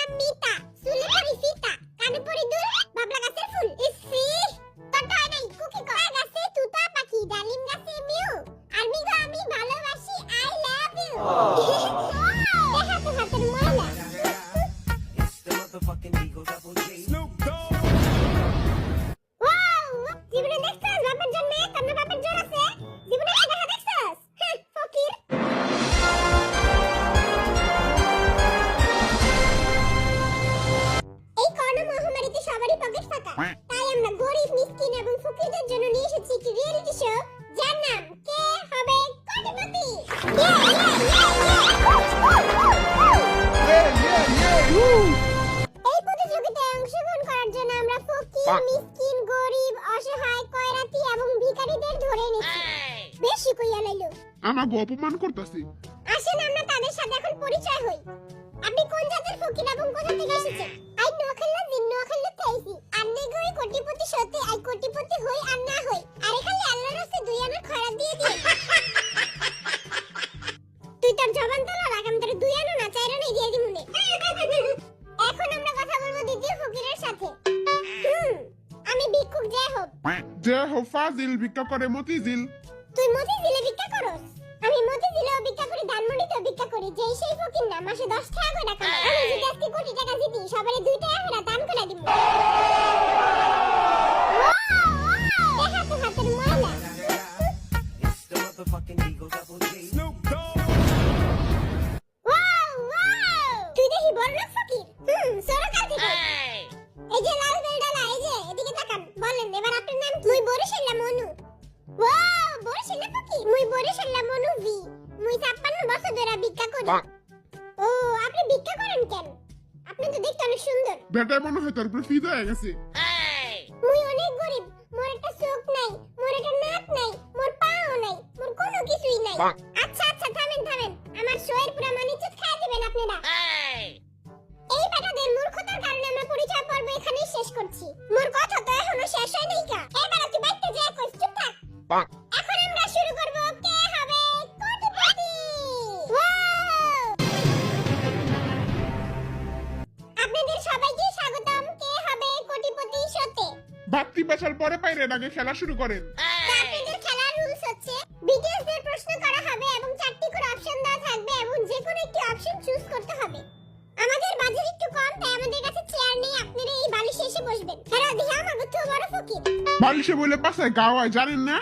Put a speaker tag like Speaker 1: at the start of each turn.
Speaker 1: নাম মিতা, চুলে পরি ফিতা, কানে পরি দুল, বাবলা গাছের ফুল। ইসি তোরটা হয় নাই, কুকি কর। গাছে তুতা পাখি, ডালিম গাছে মিউ, আরবি গো আমি ভালোবাসি, আই লাভ ইউ। দেখা তো হাতের ময়লা। ওয়াও, জীবনে দেখছস বাপের জন্য কন্যা বাপের জোর আছে? জীবনে কি দেখা দেখছস? ফকির। এই করোনা মহামারীতে সবারই পকেট ফাঁকা, তাই আমরা গরিব মিসকিন এবং ফকিরদের জন্য নিয়ে এসেছি একটি রিয়েলিটি শো, যার নাম কে হবে কোটিপতি। এই প্রতিযোগিতায় অংশগ্রহণ করার জন্য আমরা ফকির, মিসকিন, গরিব, অসহায়, কয়রাতি এবং ভিখারিদের ধরে এনেছি। বেশি কইয়া লাইলো,
Speaker 2: আমাকে অপমান করতেছি।
Speaker 1: আসেন আমরা তাদের সাথে এখন পরিচয় হই। আপনি কোন জাতের ফকির এবং কোথা থেকে এসেছেন? আই নোয়াখালী জিন নোয়াখালী থাইছি। আপনি গই কোটিপতি সত্যি আই কোটিপতি হই আর না হই। আরে খালি আল্লাহর রাস্তায় দুই আনার খয়রাত দিয়ে দিই। তুই তোর জবান তো রাখ, আমি তোর দুই আনা না চার আনা দিয়ে দিমুনে। এখন আমরা কথা বলবো দ্বিতীয় ফকিরের সাথে। আমি ভিক্ষুক জয় হোক।
Speaker 2: যে হো ফাজিল ভিক্ষা করে মতিঝিল।
Speaker 1: তুই মতিঝিলে ভিক্ষা করস? আমি মতিঝিলেও ভিক্ষা করি, ধানমন্ডিতেও ভিক্ষা করি। যেই সেই ফকির না, মাসে 10 টাকা করে টাকা পায়। আমি যদি আজকে কোটি টাকা জিতি, সবারে 2 টাকা করে দান করে দিব। দেখা তো হাতের ময়লা। তুই দেখি বড়লোক ফকির। সরকার থেকে। এই যে লাল বেলডালা, এই যে এদিকে তাকান। বলেন এবার আপনার নাম কি? মুই বরিশাল্লা মনু। ওয়াও, বরিশাল্লা ফকির। মুই বরিশাল্লা মনু ভি। মুই 56 বছর ধরে ভিক্ষা করি। ও, আপনি ভিক্ষা করেন কেন? আপনি তো দেখতে অনেক সুন্দর।
Speaker 2: বেটায় মনে হয় তোর উপরে ফিদা হয়ে গেছে।
Speaker 1: মুই অনেক গরিব। মোর একটা চোখ নাই, মোর একটা নাক নাই, মোর পাও নাই, মোর কোনো কিছুই নাই। আচ্ছা আচ্ছা, থামেন থামেন। আমার শোয়ের পুরো মানিচুত খাইয়া দিবেন আপনারা। এই বেটাদের মূর্খতার কারণে আমরা পরিচয় পর্ব এখানেই শেষ করছি। মোর কথা তো এখনো শেষ হয় নাই কা। এই বেটা তুই বাইতে যা, কই চুপ থাক। এখন আমরা শুরু করব কে হবে কোটিপতি। আপনাদের সবাইকে স্বাগতম কে হবে কোটিপতি শোতে।
Speaker 2: বাপ্তি বাসার পরে পাইরে আগে খেলা শুরু করেন।
Speaker 1: আপনাদের খেলার রুলস হচ্ছে বিটিএস দের প্রশ্ন করা হবে এবং 4টি করে অপশন দেওয়া থাকবে এবং যে কোনো একটি অপশন চুজ করতে হবে। আমাদের বাজেট একটু কম, তাই আমাদের কাছে চেয়ার নেই। আপনারা এই বালিশে এসে বসবেন। হ্যাঁ, দিহা আমাগো তো বড় ফকির।
Speaker 2: বালিশে বলে পাশায় গাওয়ায় জানেন না?